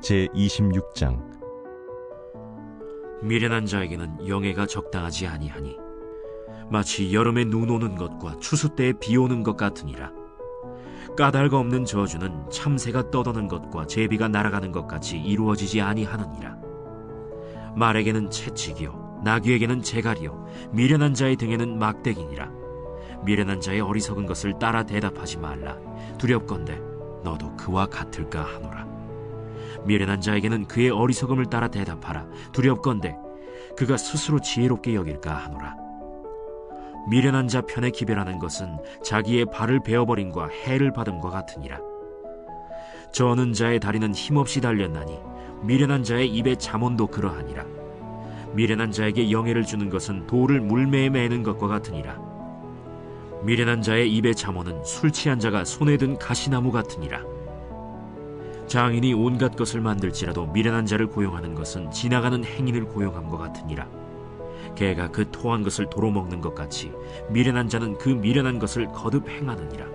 제26장. 미련한 자에게는 영예가 적당하지 아니하니 마치 여름에 눈 오는 것과 추수 때에 비 오는 것 같으니라. 까닭 없는 저주는 참새가 떠도는 것과 제비가 날아가는 것 같이 이루어지지 아니하느니라. 말에게는 채찍이요 나귀에게는 재갈이요 미련한 자의 등에는 막대기니라. 미련한 자의 어리석은 것을 따라 대답하지 말라. 두렵건대 너도 그와 같을까 하노라. 미련한 자에게는 그의 어리석음을 따라 대답하라. 두렵건대 그가 스스로 지혜롭게 여길까 하노라. 미련한 자 편에 기별하는 것은 자기의 발을 베어버림과 해를 받음과 같으니라. 저는 자의 다리는 힘없이 달렸나니 미련한 자의 입에 잠언도 그러하니라. 미련한 자에게 영예를 주는 것은 돌을 물매에 매는 것과 같으니라. 미련한 자의 입에 잠언은 술 취한 자가 손에 든 가시나무 같으니라. 장인이 온갖 것을 만들지라도 미련한 자를 고용하는 것은 지나가는 행인을 고용함과 같으니라. 개가 그 토한 것을 도로 먹는 것 같이 미련한 자는 그 미련한 것을 거듭 행하느니라.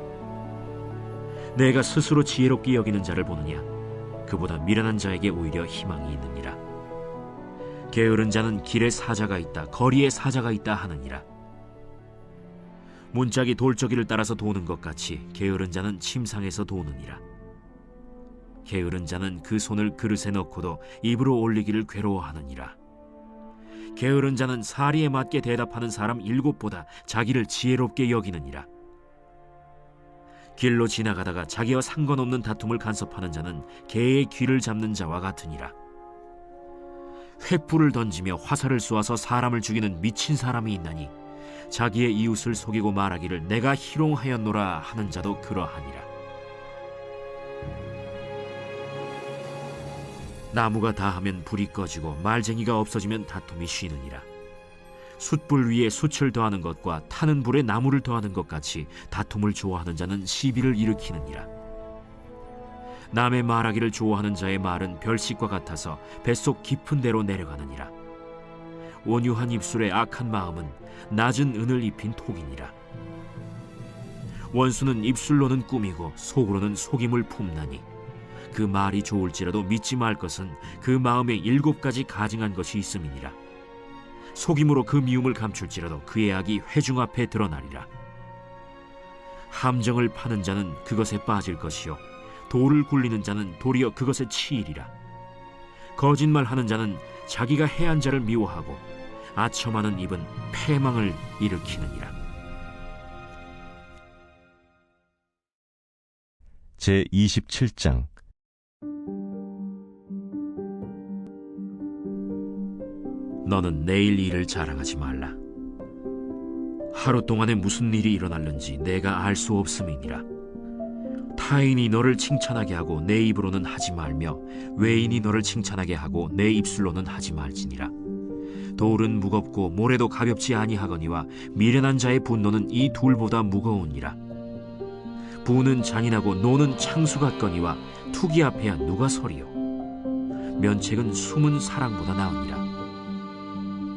내가 스스로 지혜롭게 여기는 자를 보느냐? 그보다 미련한 자에게 오히려 희망이 있느니라. 게으른 자는 길에 사자가 있다, 거리에 사자가 있다 하느니라. 문짝이 돌저기를 따라서 도는 것 같이 게으른 자는 침상에서 도느니라. 게으른 자는 그 손을 그릇에 넣고도 입으로 올리기를 괴로워하느니라. 게으른 자는 사리에 맞게 대답하는 사람 7보다 자기를 지혜롭게 여기느니라. 길로 지나가다가 자기와 상관없는 다툼을 간섭하는 자는 개의 귀를 잡는 자와 같으니라. 횃불을 던지며 화살을 쏘아서 사람을 죽이는 미친 사람이 있나니 자기의 이웃을 속이고 말하기를 내가 희롱하였노라 하는 자도 그러하니라. 나무가 다하면 불이 꺼지고 말쟁이가 없어지면 다툼이 쉬느니라. 숯불 위에 숯을 더하는 것과 타는 불에 나무를 더하는 것 같이 다툼을 좋아하는 자는 시비를 일으키느니라. 남의 말하기를 좋아하는 자의 말은 별식과 같아서 뱃속 깊은 데로 내려가느니라. 온유한 입술의 악한 마음은 낮은 은을 입힌 톡이니라. 원수는 입술로는 꾸미고 속으로는 속임을 품나니 그 말이 좋을지라도 믿지 말 것은 그 마음에 7가지 가증한 것이 있음이니라. 속임으로 그 미움을 감출지라도 그의 악이 회중 앞에 드러나리라. 함정을 파는 자는 그것에 빠질 것이요 돌을 굴리는 자는 도리어 그것에 치이리라. 거짓말하는 자는 자기가 해한 자를 미워하고 아첨하는 입은 패망을 일으키느니라. 제27장. 너는 내일 일을 자랑하지 말라. 하루 동안에 무슨 일이 일어날는지 내가 알 수 없음이니라. 타인이 너를 칭찬하게 하고 내 입으로는 하지 말며 외인이 너를 칭찬하게 하고 내 입술로는 하지 말지니라. 돌은 무겁고 모래도 가볍지 아니하거니와 미련한 자의 분노는 이 둘보다 무거우니라. 부는 잔인하고 노는 창수 같거니와 투기 앞에야 누가 서리요. 면책은 숨은 사랑보다 나으니라.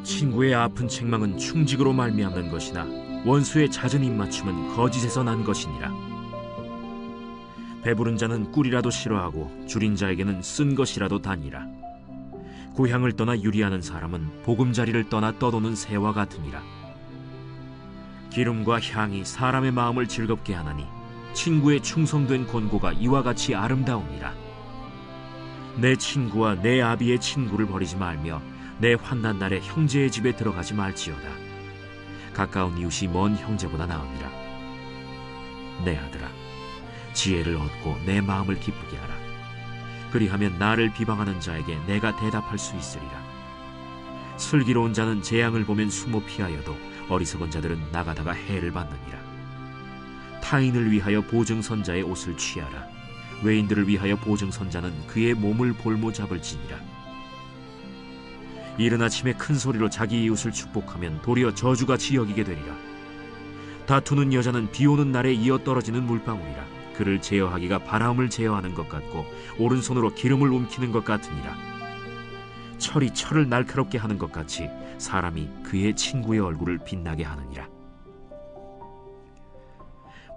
친구의 아픈 책망은 충직으로 말미암는 것이나 원수의 잦은 입맞춤은 거짓에서 난 것이니라. 배부른 자는 꿀이라도 싫어하고 줄인 자에게는 쓴 것이라도 다니라. 고향을 떠나 유리하는 사람은 보금자리를 떠나 떠도는 새와 같으니라. 기름과 향이 사람의 마음을 즐겁게 하나니 친구의 충성된 권고가 이와 같이 아름다우니라. 내 친구와 내 아비의 친구를 버리지 말며 내 환난 날에 형제의 집에 들어가지 말지어다. 가까운 이웃이 먼 형제보다 나으니라. 내 아들아, 지혜를 얻고 내 마음을 기쁘게 하라. 그리하면 나를 비방하는 자에게 내가 대답할 수 있으리라. 슬기로운 자는 재앙을 보면 숨어 피하여도 어리석은 자들은 나가다가 해를 받느니라. 타인을 위하여 보증선자의 옷을 취하라. 외인들을 위하여 보증선자는 그의 몸을 볼모 잡을지니라. 이른 아침에 큰 소리로 자기 이웃을 축복하면 도리어 저주같이 여기게 되리라. 다투는 여자는 비 오는 날에 이어 떨어지는 물방울이라. 그를 제어하기가 바람을 제어하는 것 같고 오른손으로 기름을 움키는 것 같으니라. 철이 철을 날카롭게 하는 것 같이 사람이 그의 친구의 얼굴을 빛나게 하느니라.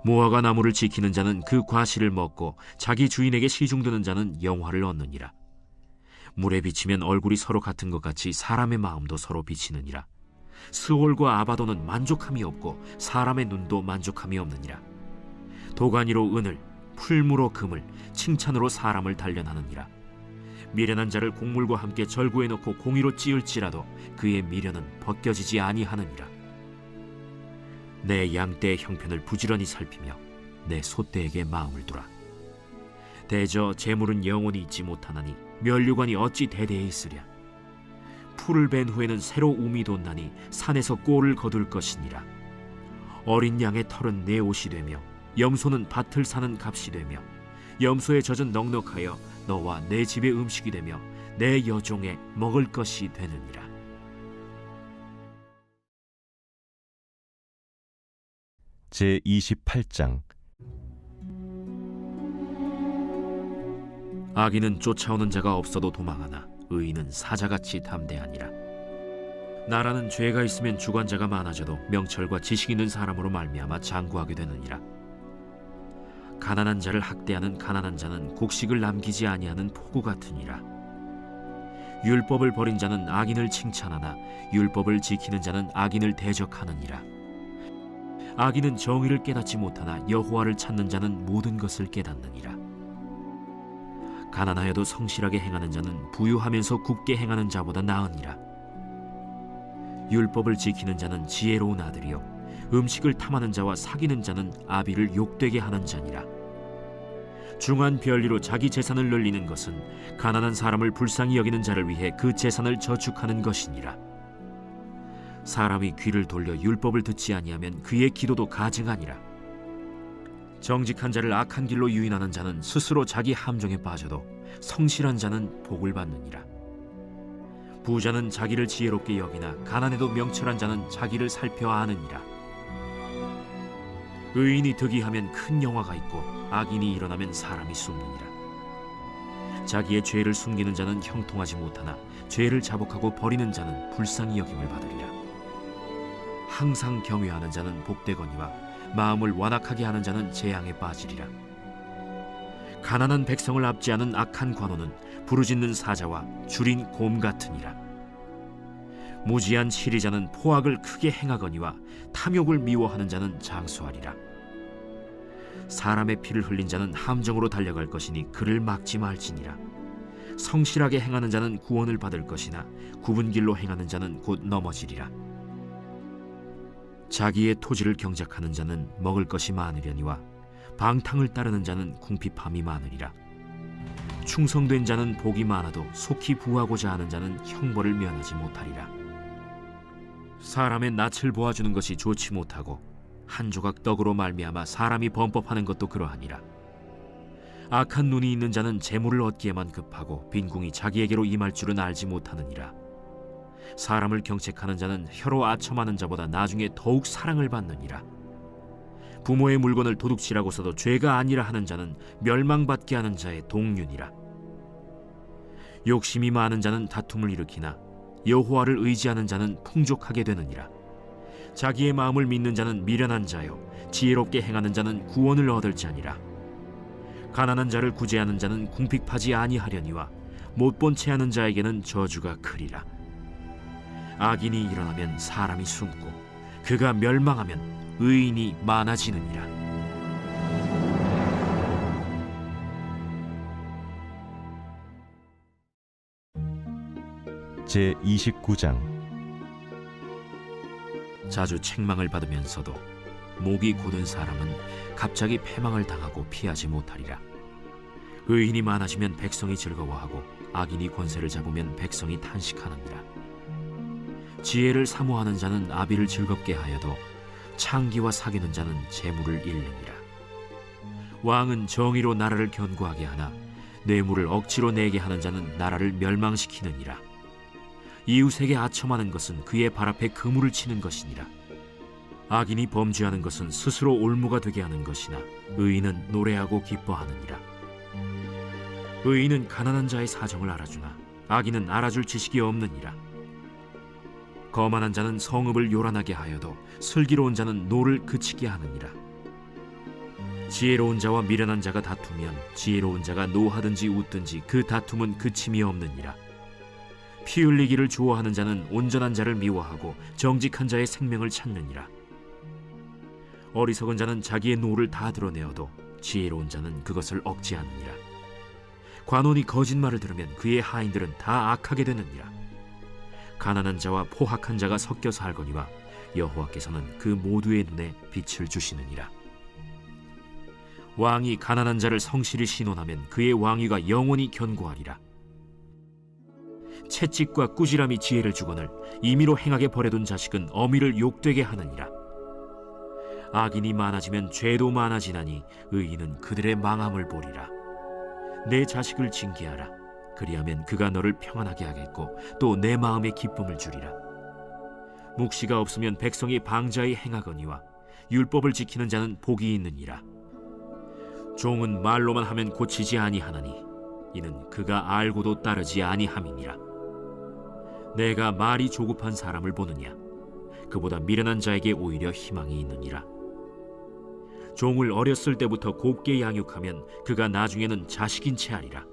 무화과 나무를 지키는 자는 그 과실을 먹고 자기 주인에게 시중드는 자는 영화를 얻느니라. 물에 비치면 얼굴이 서로 같은 것 같이 사람의 마음도 서로 비치느니라. 스올과 아바도는 만족함이 없고 사람의 눈도 만족함이 없느니라. 도가니로 은을, 풀무로 금을, 칭찬으로 사람을 단련하느니라. 미련한 자를 곡물과 함께 절구해 놓고 공의로 찌을지라도 그의 미련은 벗겨지지 아니하느니라. 내 양떼의 형편을 부지런히 살피며 내 소떼에게 마음을 두라. 대저 재물은 영원히 있지 못하나니 면류관이 어찌 대대에 있으랴. 풀을 벤 후에는 새로 움이 돋나니 산에서 꼴을 거둘 것이니라. 어린 양의 털은 내 옷이 되며 염소는 밭을 사는 값이 되며 염소의 젖은 넉넉하여 너와 내 집의 음식이 되며 내 여종의 먹을 것이 되느니라. 제28장. 악인은 쫓아오는 자가 없어도 도망하나 의인은 사자같이 담대하니라. 나라는 죄가 있으면 주관자가 많아져도 명철과 지식 있는 사람으로 말미암아 장구하게 되느니라. 가난한 자를 학대하는 가난한 자는 곡식을 남기지 아니하는 폭우 같으니라. 율법을 버린 자는 악인을 칭찬하나 율법을 지키는 자는 악인을 대적하느니라. 악인은 정의를 깨닫지 못하나 여호와를 찾는 자는 모든 것을 깨닫느니라. 가난하여도 성실하게 행하는 자는 부유하면서 굽게 행하는 자보다 나으니라. 율법을 지키는 자는 지혜로운 아들이요 음식을 탐하는 자와 사귀는 자는 아비를 욕되게 하는 자니라. 중한 별리로 자기 재산을 늘리는 것은 가난한 사람을 불쌍히 여기는 자를 위해 그 재산을 저축하는 것이니라. 사람이 귀를 돌려 율법을 듣지 아니하면 그의 기도도 가증하니라. 정직한 자를 악한 길로 유인하는 자는 스스로 자기 함정에 빠져도 성실한 자는 복을 받느니라. 부자는 자기를 지혜롭게 여기나 가난해도 명철한 자는 자기를 살펴 아느니라. 의인이 득이하면 큰 영화가 있고 악인이 일어나면 사람이 숨느니라. 자기의 죄를 숨기는 자는 형통하지 못하나 죄를 자복하고 버리는 자는 불쌍히 여김을 받으리라. 항상 경외하는 자는 복되거니와 마음을 완악하게 하는 자는 재앙에 빠지리라. 가난한 백성을 압제하는 악한 관원은 부르짖는 사자와 줄인 곰 같으니라. 무지한 치리자는 포악을 크게 행하거니와 탐욕을 미워하는 자는 장수하리라. 사람의 피를 흘린 자는 함정으로 달려갈 것이니 그를 막지 말지니라. 성실하게 행하는 자는 구원을 받을 것이나 굽은 길로 행하는 자는 곧 넘어지리라. 자기의 토지를 경작하는 자는 먹을 것이 많으려니와 방탕을 따르는 자는 궁핍함이 많으리라. 충성된 자는 복이 많아도 속히 부하고자 하는 자는 형벌을 면하지 못하리라. 사람의 낯을 보아주는 것이 좋지 못하고 한 조각 떡으로 말미암아 사람이 범법하는 것도 그러하니라. 악한 눈이 있는 자는 재물을 얻기에만 급하고 빈궁이 자기에게로 임할 줄은 알지 못하느니라. 사람을 경책하는 자는 혀로 아첨하는 자보다 나중에 더욱 사랑을 받느니라. 부모의 물건을 도둑질하고서도 죄가 아니라 하는 자는 멸망받게 하는 자의 동륜이라. 욕심이 많은 자는 다툼을 일으키나 여호와를 의지하는 자는 풍족하게 되느니라. 자기의 마음을 믿는 자는 미련한 자요 지혜롭게 행하는 자는 구원을 얻을 자니라. 가난한 자를 구제하는 자는 궁핍하지 아니하려니와 못본 채 하는 자에게는 저주가 크리라. 악인이 일어나면 사람이 숨고 그가 멸망하면 의인이 많아지느니라. 제29장. 자주 책망을 받으면서도 목이 곧은 사람은 갑자기 패망을 당하고 피하지 못하리라. 의인이 많아지면 백성이 즐거워하고 악인이 권세를 잡으면 백성이 탄식하느니라. 지혜를 사모하는 자는 아비를 즐겁게 하여도 창기와 사귀는 자는 재물을 잃느니라. 왕은 정의로 나라를 견고하게 하나 뇌물을 억지로 내게 하는 자는 나라를 멸망시키느니라. 이웃에게 아첨하는 것은 그의 발 앞에 그물을 치는 것이니라. 악인이 범죄하는 것은 스스로 올무가 되게 하는 것이나 의인은 노래하고 기뻐하느니라. 의인은 가난한 자의 사정을 알아주나 악인은 알아줄 지식이 없느니라. 거만한 자는 성읍을 요란하게 하여도 슬기로운 자는 노를 그치게 하느니라. 지혜로운 자와 미련한 자가 다투면 지혜로운 자가 노하든지 웃든지 그 다툼은 그침이 없느니라. 피 흘리기를 좋아하는 자는 온전한 자를 미워하고 정직한 자의 생명을 찾느니라. 어리석은 자는 자기의 노를 다 드러내어도 지혜로운 자는 그것을 억제하느니라. 관원이 거짓말을 들으면 그의 하인들은 다 악하게 되느니라. 가난한 자와 포학한 자가 섞여 살거니와 여호와께서는 그 모두의 눈에 빛을 주시느니라. 왕이 가난한 자를 성실히 신원하면 그의 왕위가 영원히 견고하리라. 채찍과 꾸지람이 지혜를 주거늘 임의로 행하게 버려둔 자식은 어미를 욕되게 하느니라. 악인이 많아지면 죄도 많아지나니 의인은 그들의 망함을 보리라. 내 자식을 징계하라. 그리하면 그가 너를 평안하게 하겠고 또 내 마음에 기쁨을 주리라. 묵시가 없으면 백성이 방자히 행하거니와 율법을 지키는 자는 복이 있느니라. 종은 말로만 하면 고치지 아니하나니 이는 그가 알고도 따르지 아니함이니라. 내가 말이 조급한 사람을 보느냐? 그보다 미련한 자에게 오히려 희망이 있느니라. 종을 어렸을 때부터 곱게 양육하면 그가 나중에는 자식인 채 하리라.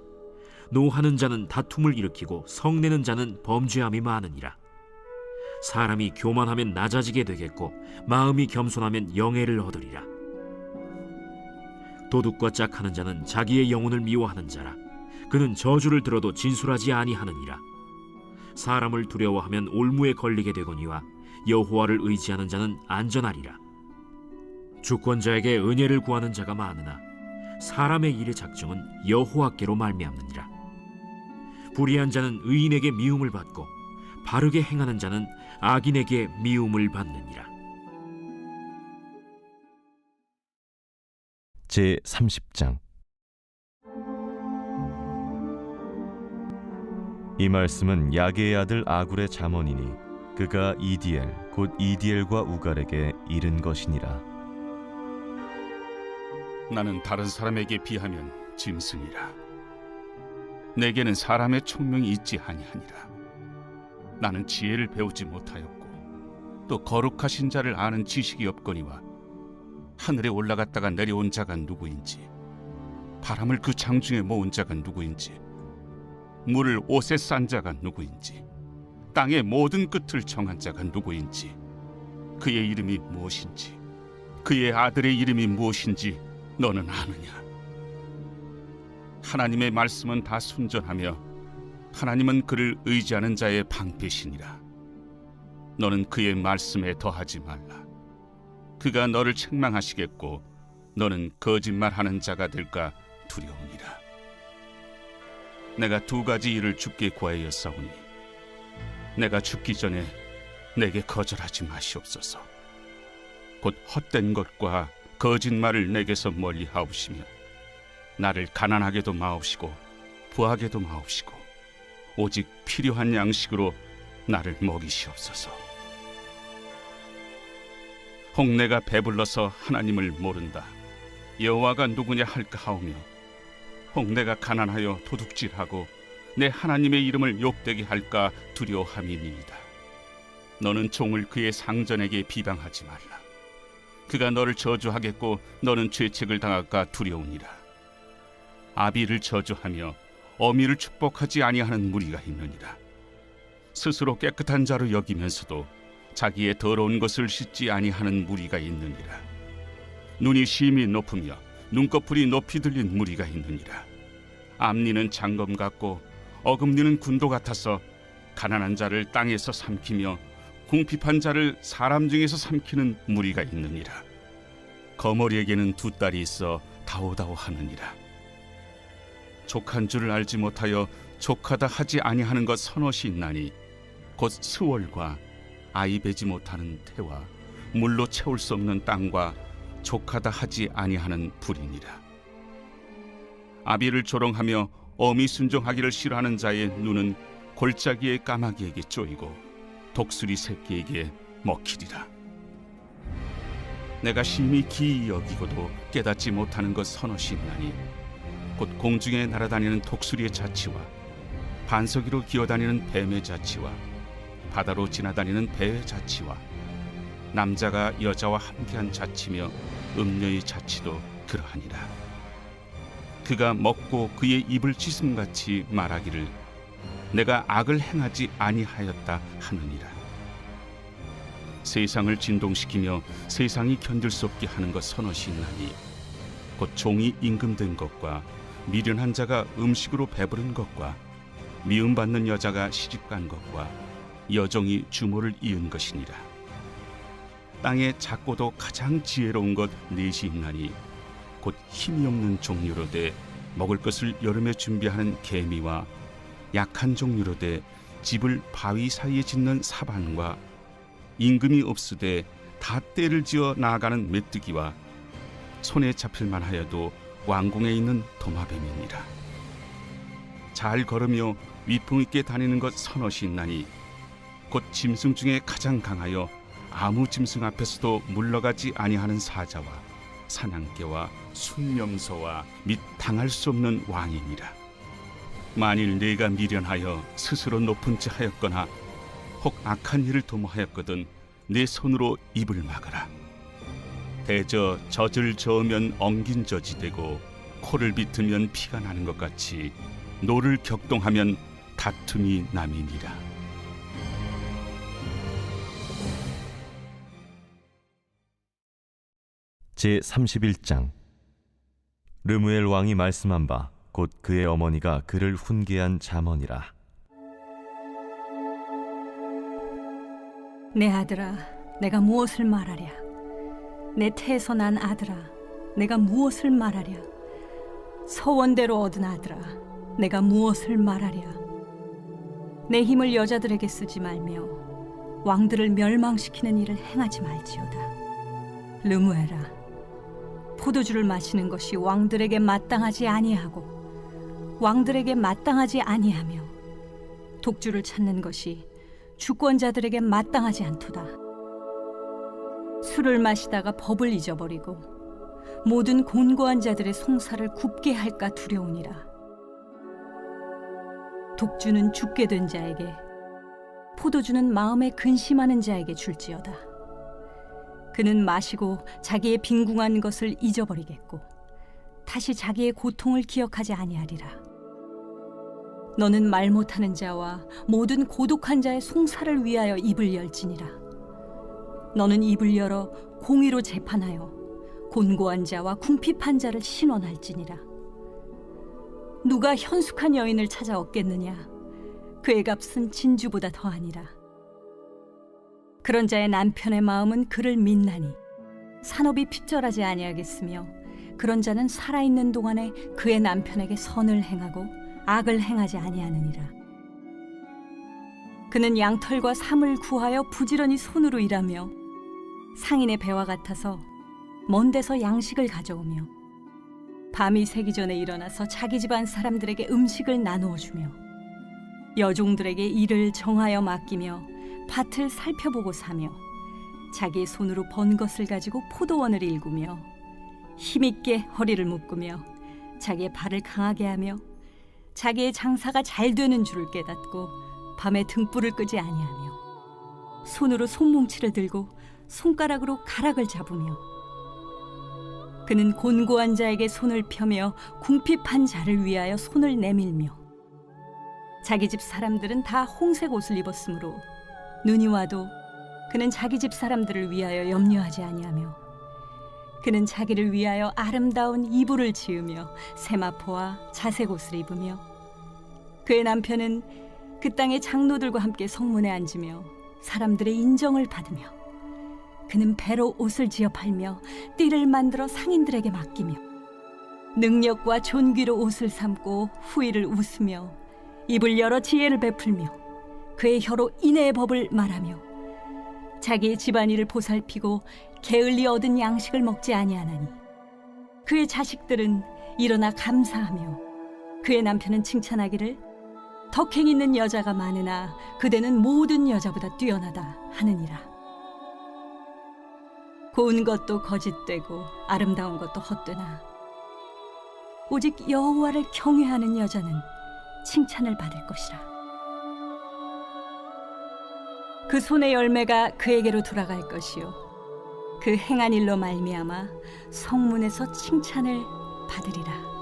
노하는 자는 다툼을 일으키고 성내는 자는 범죄함이 많으니라. 사람이 교만하면 낮아지게 되겠고 마음이 겸손하면 영예를 얻으리라. 도둑과 짝하는 자는 자기의 영혼을 미워하는 자라. 그는 저주를 들어도 진술하지 아니하느니라. 사람을 두려워하면 올무에 걸리게 되거니와 여호와를 의지하는 자는 안전하리라. 주권자에게 은혜를 구하는 자가 많으나 사람의 일의 작정은 여호와께로 말미암느니라. 불의한 자는 의인에게 미움을 받고 바르게 행하는 자는 악인에게 미움을 받느니라. 제 30장. 이 말씀은 야게의 아들 아굴의 잠언이니 그가 이디엘 곧 이디엘과 우갈에게 이른 것이니라. 나는 다른 사람에게 비하면 짐승이라. 내게는 사람의 총명이 있지 아니하니라. 나는 지혜를 배우지 못하였고 또 거룩하신 자를 아는 지식이 없거니와 하늘에 올라갔다가 내려온 자가 누구인지 바람을 그 장중에 모은 자가 누구인지 물을 옷에 싼 자가 누구인지 땅의 모든 끝을 정한 자가 누구인지 그의 이름이 무엇인지 그의 아들의 이름이 무엇인지 너는 아느냐? 하나님의 말씀은 다 순전하며 하나님은 그를 의지하는 자의 방패시니라. 너는 그의 말씀에 더하지 말라. 그가 너를 책망하시겠고 너는 거짓말하는 자가 될까 두려우니라. 내가 두 가지 일을 주께 구하였사오니 내가 죽기 전에 내게 거절하지 마시옵소서. 곧 헛된 것과 거짓말을 내게서 멀리 하옵시며 나를 가난하게도 마옵시고 부하게도 마옵시고 오직 필요한 양식으로 나를 먹이시옵소서. 혹 내가 배불러서 하나님을 모른다 여호와가 누구냐 할까 하오며 혹 내가 가난하여 도둑질하고 내 하나님의 이름을 욕되게 할까 두려워함이니이다. 너는 종을 그의 상전에게 비방하지 말라. 그가 너를 저주하겠고 너는 죄책을 당할까 두려우니라. 아비를 저주하며 어미를 축복하지 아니하는 무리가 있느니라. 스스로 깨끗한 자로 여기면서도 자기의 더러운 것을 씻지 아니하는 무리가 있느니라. 눈이 심히 높으며 눈꺼풀이 높이 들린 무리가 있느니라. 앞니는 장검 같고 어금니는 군도 같아서 가난한 자를 땅에서 삼키며 궁핍한 자를 사람 중에서 삼키는 무리가 있느니라. 거머리에게는 두 딸이 있어 다오다오 하느니라. 족한 줄을 알지 못하여 족하다 하지 아니하는 것 서넛이 있나니 곧 스월과 아이 베지 못하는 태와 물로 채울 수 없는 땅과 족하다 하지 아니하는 불이니라. 아비를 조롱하며 어미 순종하기를 싫어하는 자의 눈은 골짜기의 까마귀에게 쪼이고 독수리 새끼에게 먹히리라. 내가 심히 기이 여기고도 깨닫지 못하는 것 서넛이 있나니 곧 공중에 날아다니는 독수리의 자치와 반석 위로 기어다니는 뱀의 자치와 바다로 지나다니는 배의 자치와 남자가 여자와 함께한 자치며 음녀의 자치도 그러하니라. 그가 먹고 그의 입을 찢음같이 말하기를 내가 악을 행하지 아니하였다 하느니라. 세상을 진동시키며 세상이 견딜 수 없게 하는 것 서너시 있나니 곧 종이 임금된 것과 미련한 자가 음식으로 배부른 것과 미움받는 여자가 시집간 것과 여종이 주모를 이은 것이니라. 땅에 작고도 가장 지혜로운 것 넷이 있나니 곧 힘이 없는 종류로 돼 먹을 것을 여름에 준비하는 개미와 약한 종류로 돼 집을 바위 사이에 짓는 사반과 임금이 없으되 다 때를 지어 나아가는 메뚜기와 손에 잡힐 만하여도 왕궁에 있는 도마뱀이니라. 잘 걸으며 위풍 있게 다니는 것 서너시 있나니 곧 짐승 중에 가장 강하여 아무 짐승 앞에서도 물러가지 아니하는 사자와 사냥개와 순념소와 및 당할 수 없는 왕이니라. 만일 내가 미련하여 스스로 높은 지 하였거나 혹 악한 일을 도모하였거든 내 손으로 입을 막으라. 대저 젖을 저으면 엉긴 젖이 되고 코를 비트면 피가 나는 것 같이 노를 격동하면 다툼이 남이니라. 제31장. 르무엘 왕이 말씀한 바 곧 그의 어머니가 그를 훈계한 잠언이라. 내 아들아, 내가 무엇을 말하랴? 내 태에서 난 아들아, 내가 무엇을 말하랴? 서원대로 얻은 아들아, 내가 무엇을 말하랴? 내 힘을 여자들에게 쓰지 말며 왕들을 멸망시키는 일을 행하지 말지어다. 르무엘아, 포도주를 마시는 것이 왕들에게 마땅하지 아니하고 왕들에게 마땅하지 아니하며 독주를 찾는 것이 주권자들에게 마땅하지 않도다. 술을 마시다가 법을 잊어버리고 모든 곤고한 자들의 송사를 굽게 할까 두려우니라. 독주는 죽게 된 자에게, 포도주는 마음에 근심하는 자에게 줄지어다. 그는 마시고 자기의 빈궁한 것을 잊어버리겠고 다시 자기의 고통을 기억하지 아니하리라. 너는 말 못하는 자와 모든 고독한 자의 송사를 위하여 입을 열지니라. 너는 입을 열어 공의로 재판하여 곤고한 자와 궁핍한 자를 신원할지니라. 누가 현숙한 여인을 찾아 얻겠느냐? 그의 값은 진주보다 더하니라. 그런 자의 남편의 마음은 그를 믿나니 산업이 핍절하지 아니하겠으며 그런 자는 살아있는 동안에 그의 남편에게 선을 행하고 악을 행하지 아니하느니라. 그는 양털과 삼을 구하여 부지런히 손으로 일하며 상인의 배와 같아서 먼 데서 양식을 가져오며 밤이 새기 전에 일어나서 자기 집안 사람들에게 음식을 나누어 주며 여종들에게 일을 정하여 맡기며 밭을 살펴보고 사며 자기의 손으로 번 것을 가지고 포도원을 일구며 힘있게 허리를 묶으며 자기의 발을 강하게 하며 자기의 장사가 잘 되는 줄을 깨닫고 밤에 등불을 끄지 아니하며 손으로 손뭉치를 들고 손가락으로 가락을 잡으며 그는 곤고한 자에게 손을 펴며 궁핍한 자를 위하여 손을 내밀며 자기 집 사람들은 다 홍색 옷을 입었으므로 눈이 와도 그는 자기 집 사람들을 위하여 염려하지 아니하며 그는 자기를 위하여 아름다운 이불을 지으며 세마포와 자색 옷을 입으며 그의 남편은 그 땅의 장로들과 함께 성문에 앉으며 사람들의 인정을 받으며 그는 배로 옷을 지어 팔며 띠를 만들어 상인들에게 맡기며 능력과 존귀로 옷을 삼고 후일을 웃으며 입을 열어 지혜를 베풀며 그의 혀로 인애의 법을 말하며 자기의 집안일을 보살피고 게을리 얻은 양식을 먹지 아니하나니 그의 자식들은 일어나 감사하며 그의 남편은 칭찬하기를 덕행 있는 여자가 많으나 그대는 모든 여자보다 뛰어나다 하느니라. 고운 것도 거짓되고 아름다운 것도 헛되나 오직 여호와를 경외하는 여자는 칭찬을 받을 것이라. 그 손의 열매가 그에게로 돌아갈 것이요 그 행한 일로 말미암아 성문에서 칭찬을 받으리라.